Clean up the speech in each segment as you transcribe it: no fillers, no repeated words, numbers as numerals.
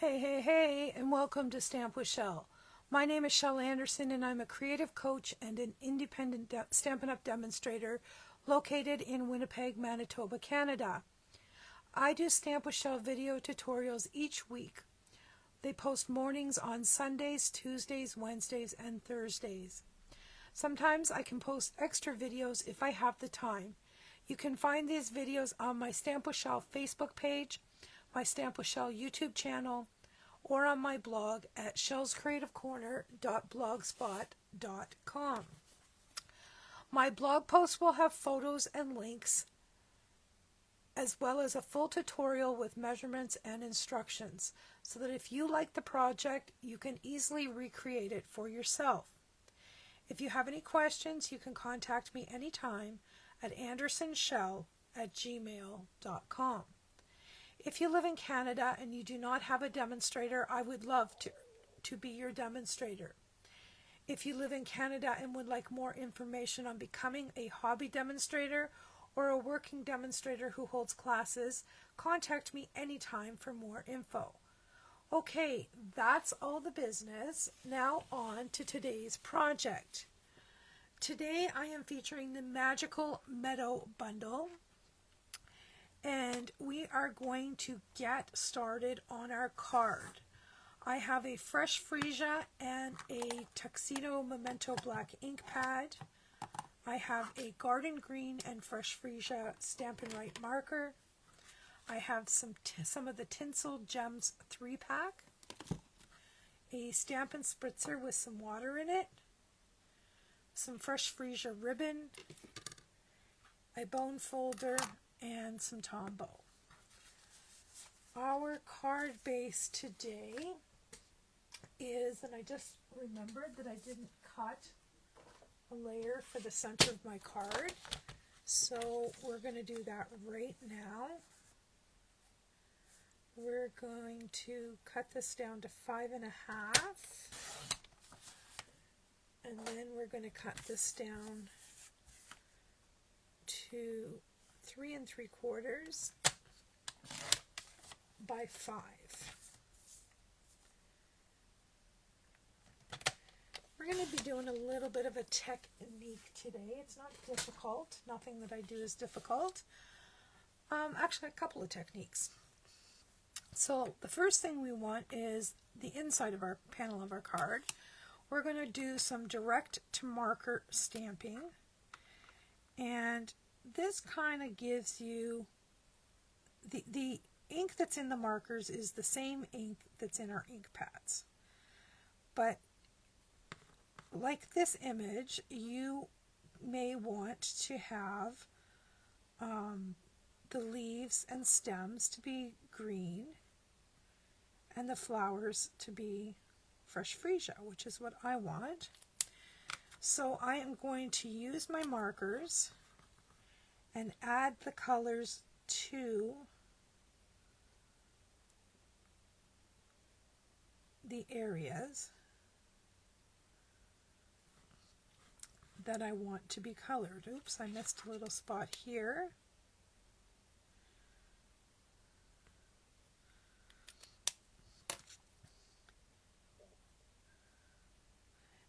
Hey, and welcome to Stamp with Shel. My name is Shel Anderson, and I'm a creative coach and an independent Stampin' Up! Demonstrator located in Winnipeg, Manitoba, Canada. I do Stamp with Shel video tutorials each week. They post mornings on Sundays, Tuesdays, Wednesdays, and Thursdays. Sometimes I can post extra videos if I have the time. You can find these videos on my Stamp with Shel Facebook page, my Stamp with Shel YouTube channel, or on my blog at shelscreativecorner.blogspot.com. My blog posts will have photos and links, as well as a full tutorial with measurements and instructions, so that if you like the project, you can easily recreate it for yourself. If you have any questions, you can contact me anytime at andersonshel@gmail.com. If you live in Canada and you do not have a demonstrator, I would love to be your demonstrator. If you live in Canada and would like more information on becoming a hobby demonstrator or a working demonstrator who holds classes, contact me anytime for more info. Okay, that's all the business. Now on to today's project. Today I am featuring the Magical Meadow bundle, and we are going to get started on our card. I have a fresh Freesia and a tuxedo memento black ink pad. I have a garden green and fresh Freesia Stampin' Right marker. I have some of the Tinsel Gems 3-pack, a Stampin' Spritzer with some water in it, some fresh Freesia ribbon, a bone folder, and some Tombow. Our card base today is, and I just remembered that I didn't cut a layer for the center of my card, so we're going to do that right now. We're going to cut this down to 5.5, and then we're going to cut this down to 3 3/4 by 5. We're going to be doing a little bit of a technique today. It's not difficult. Nothing that I do is difficult. Actually, a couple of techniques. So the first thing we want is the inside of our panel of our card. We're going to do some direct to marker stamping, and this kind of gives you the ink that's in the markers is the same ink that's in our ink pads, but like this image, you may want to have the leaves and stems to be green and the flowers to be fresh Freesia, which is what I want. So I am going to use my markers and add the colors to the areas that I want to be colored. Oops, I missed a little spot here.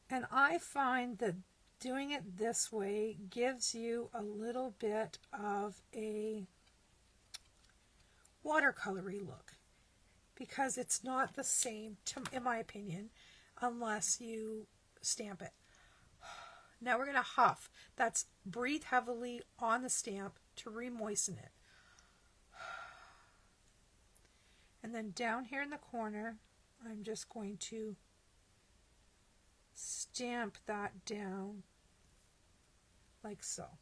And I find that doing it this way gives you a little bit of a watercolory look, because it's not the same, in my opinion, unless you stamp it. Now we're going to huff. That's breathe heavily on the stamp to re-moisten it. And then down here in the corner, I'm just going to stamp that down like so.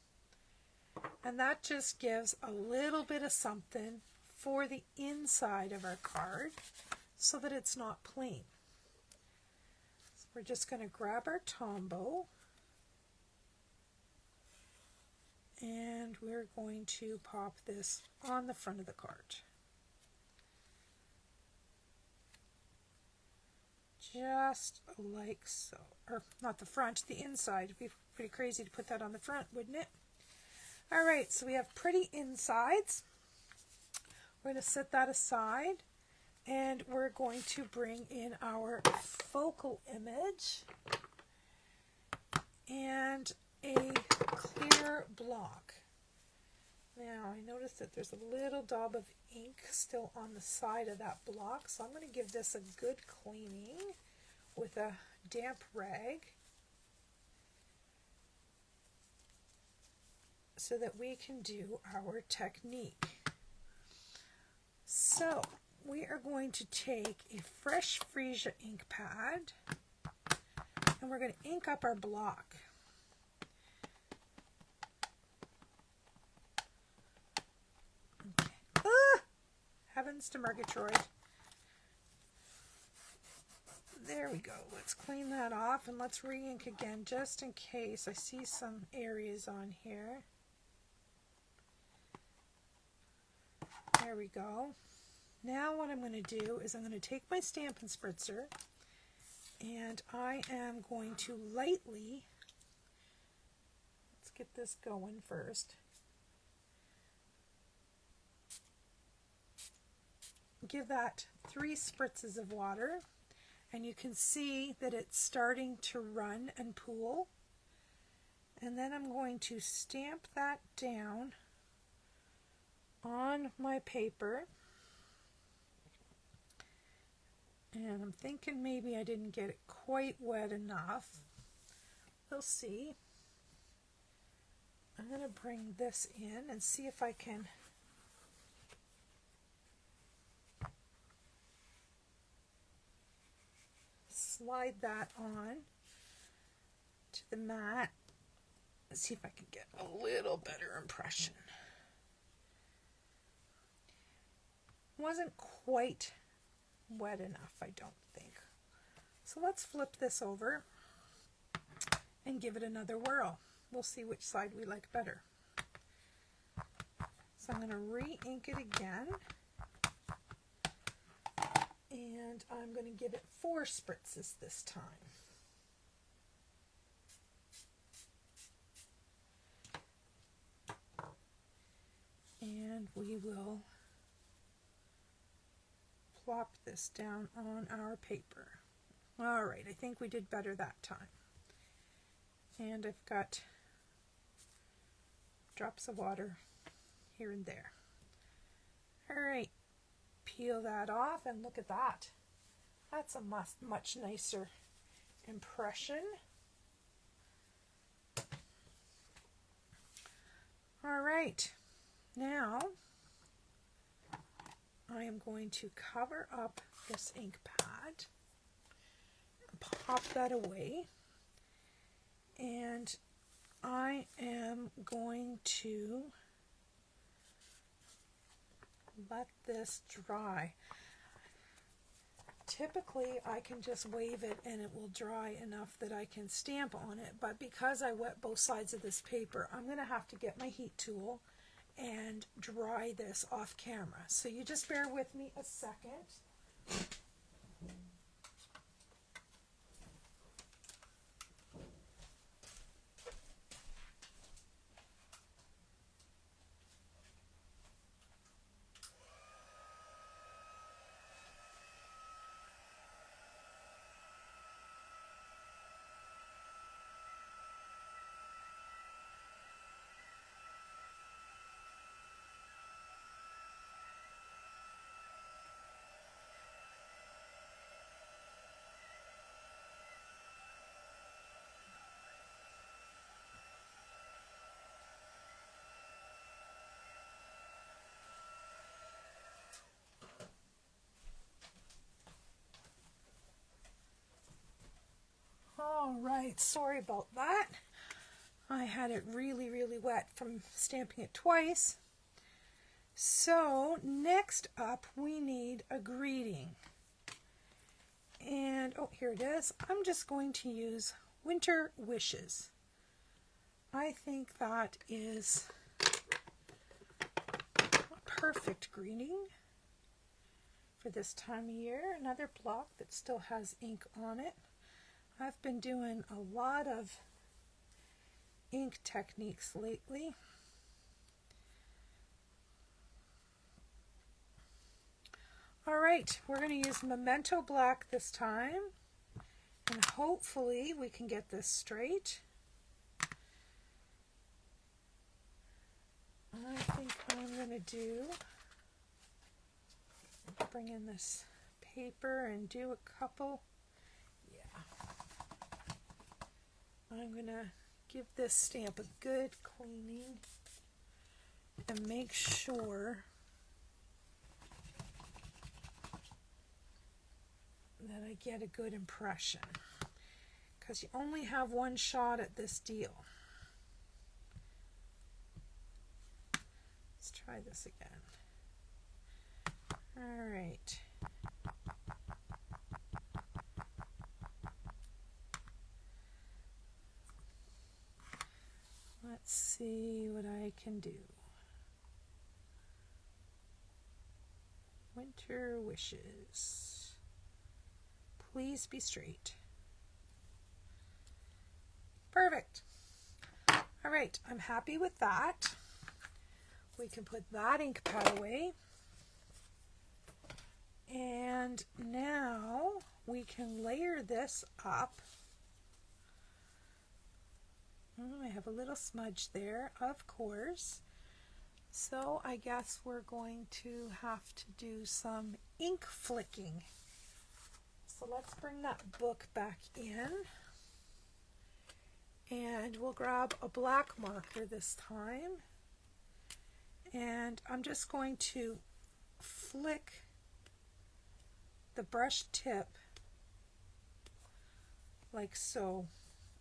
And that just gives a little bit of something for the inside of our card so that it's not plain. So we're just going to grab our Tombow and we're going to pop this on the front of the card. Just like so. Or not the front, the inside. It'd be pretty crazy to put that on the front, wouldn't it? Alright, so we have pretty insides. We're going to set that aside. And we're going to bring in our focal image and a clear block. Now I notice that there's a little daub of ink still on the side of that block, so I'm going to give this a good cleaning with a damp rag so that we can do our technique. So we are going to take a fresh Freesia ink pad and we're going to ink up our block. Okay. Ah! Heavens to Murgatroyd. There we go. Let's clean that off and let's re-ink again just in case. I see some areas on here. There we go. Now what I'm going to do is I'm going to take my Stampin' Spritzer and I am going to lightly, let's get this going first, give that 3 spritzes of water, and you can see that it's starting to run and pool. And then I'm going to stamp that down on my paper. And I'm thinking maybe I didn't get it quite wet enough. We'll see. I'm going to bring this in and see if I can slide that on to the mat. Let's see if I can get a little better impression. Wasn't quite wet enough, I don't think. So let's flip this over and give it another whirl. We'll see which side we like better. So I'm going to re-ink it again. And I'm going to give it 4 spritzes this time. And we will plop this down on our paper. All right, I think we did better that time. And I've got drops of water here and there. All right, peel that off and look at that. That's a much nicer impression. All right, now I am going to cover up this ink pad and pop that away, and I am going to let this dry. Typically I can just wave it and it will dry enough that I can stamp on it, but because I wet both sides of this paper, I'm going to have to get my heat tool and dry this off camera. So you just bear with me a second. All right, sorry about that. I had it really wet from stamping it twice. So next up we need a greeting. And oh, here it is. I'm just going to use Winter Wishes. I think that is a perfect greeting for this time of year. Another block that still has ink on it. I've been doing a lot of ink techniques lately. All right, we're going to use Memento Black this time, and hopefully we can get this straight. I think I'm going to bring in this paper and do a couple. Yeah. I'm going to give this stamp a good cleaning and make sure that I get a good impression, because you only have one shot at this deal. Let's try this again. All right. Let's see what I can do. Winter wishes. Please be straight. Perfect. All right, I'm happy with that. We can put that ink pad away. And now we can layer this up. I have a little smudge there, of course. So I guess we're going to have to do some ink flicking. So let's bring that book back in. And we'll grab a black marker this time. And I'm just going to flick the brush tip like so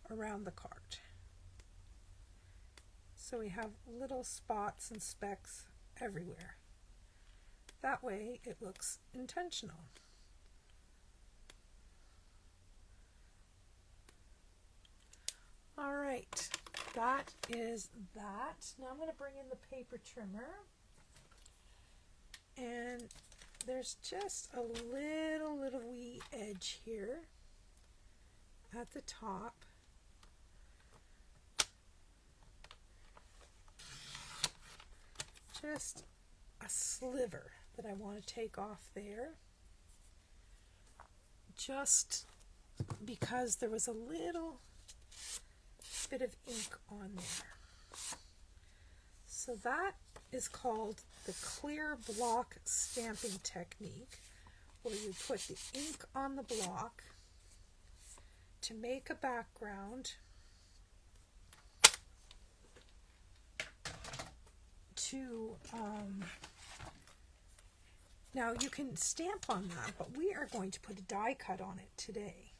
around the card. So we have little spots and specks everywhere. That way it looks intentional. All right, that is that. Now I'm going to bring in the paper trimmer, and there's just a little wee edge here at the top. Just a sliver that I want to take off there, just because there was a little bit of ink on there. So that is called the clear block stamping technique, where you put the ink on the block to make a background to now you can stamp on that, but we are going to put a die cut on it today.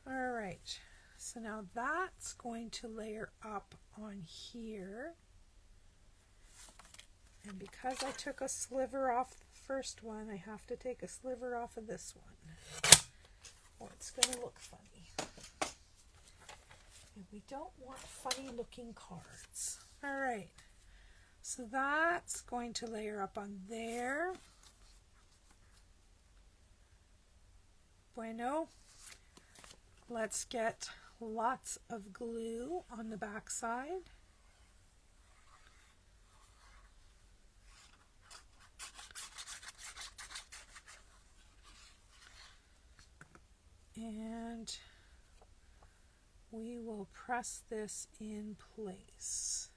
All right, so now that's going to layer up on here. And because I took a sliver off the first one, I have to take a sliver off of this one, or it's going to look funny. And we don't want funny looking cards. All right, so that's going to layer up on there. Bueno. Let's get lots of glue on the back side. And we will press this in place.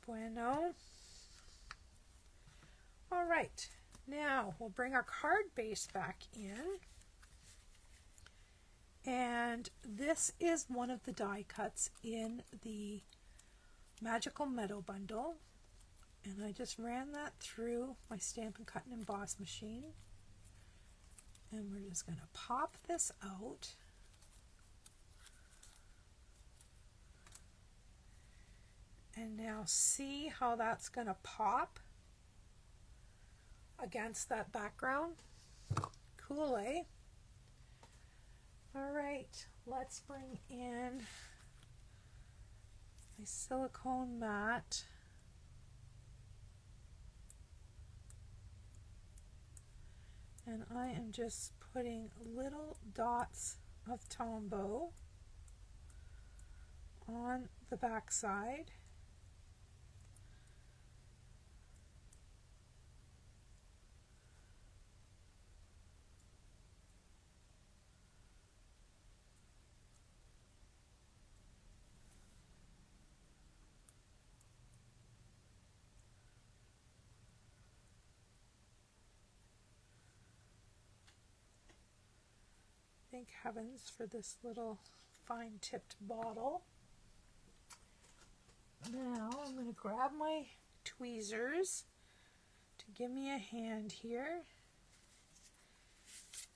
Bueno. All right, now we'll bring our card base back in, and this is one of the die cuts in the Magical Meadow bundle, and I just ran that through my Stampin' Cut and Emboss machine, and we're just going to pop this out. And now see how that's going to pop against that background. Cool, eh? All right, let's bring in my silicone mat. And I am just putting little dots of Tombow on the back side. Thank heavens for this little fine tipped bottle. Now I'm going to grab my tweezers to give me a hand here,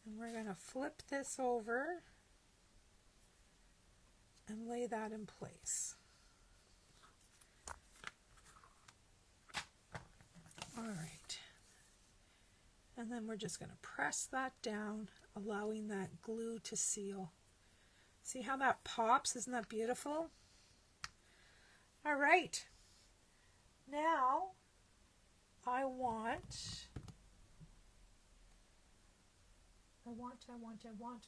and we're going to flip this over and lay that in place. All right, and then we're just going to press that down, allowing that glue to seal. See how that pops? Isn't that beautiful? All right, now I want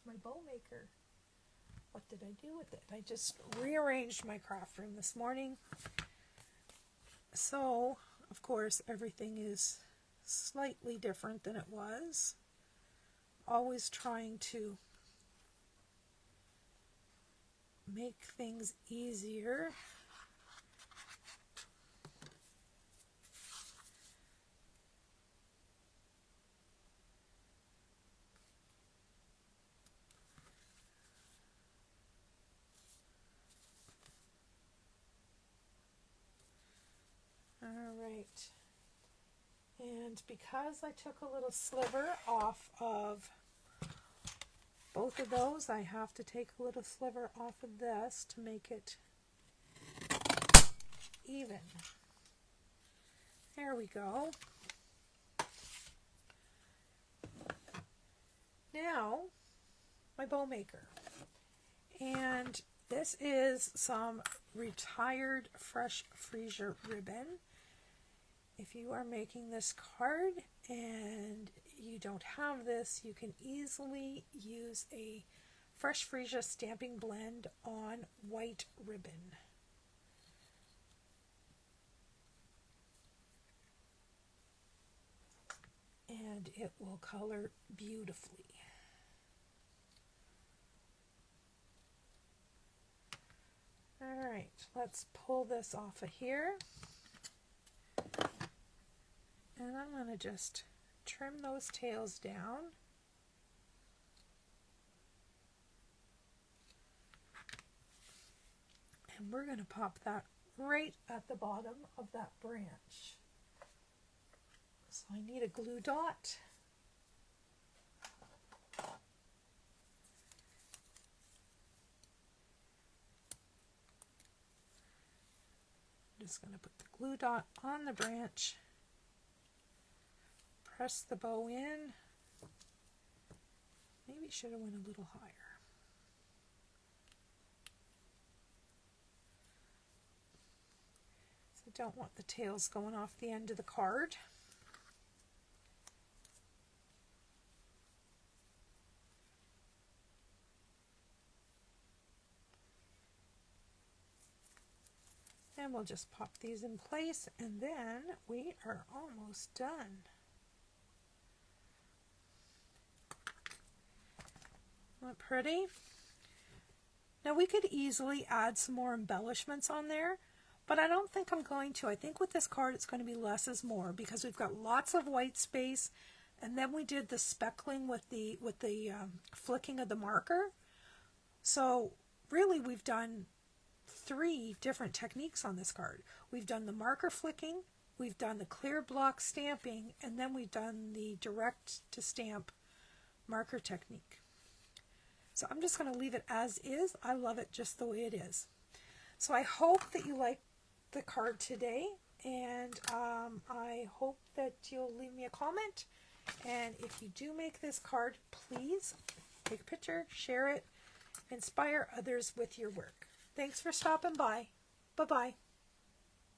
my bow maker. What did I do with it? I just rearranged my craft room this morning. So, of course, everything is slightly different than it was. Always trying to make things easier. Alright, and because I took a little sliver off of both of those, I have to take a little sliver off of this to make it even. There we go. Now, my bow maker. And this is some retired fresh Freesia ribbon. If you are making this card and you don't have this, you can easily use a fresh Freesia stamping blend on white ribbon. And it will color beautifully. All right, let's pull this off of here. And I'm going to just trim those tails down. And we're going to pop that right at the bottom of that branch. So I need a glue dot. I'm just going to put the glue dot on the branch. Press the bow in. Maybe should have went a little higher. So I don't want the tails going off the end of the card. And we'll just pop these in place, and then we are almost done. Isn't that pretty? Now we could easily add some more embellishments on there, but I don't think I'm going to. I think with this card it's going to be less is more, because we've got lots of white space, and then we did the speckling with the flicking of the marker. So really we've done 3 different techniques on this card. We've done the marker flicking, we've done the clear block stamping, and then we've done the direct to stamp marker technique. So I'm just going to leave it as is. I love it just the way it is. So I hope that you like the card today, and I hope that you'll leave me a comment. And if you do make this card, please take a picture, share it, inspire others with your work. Thanks for stopping by. Bye-bye.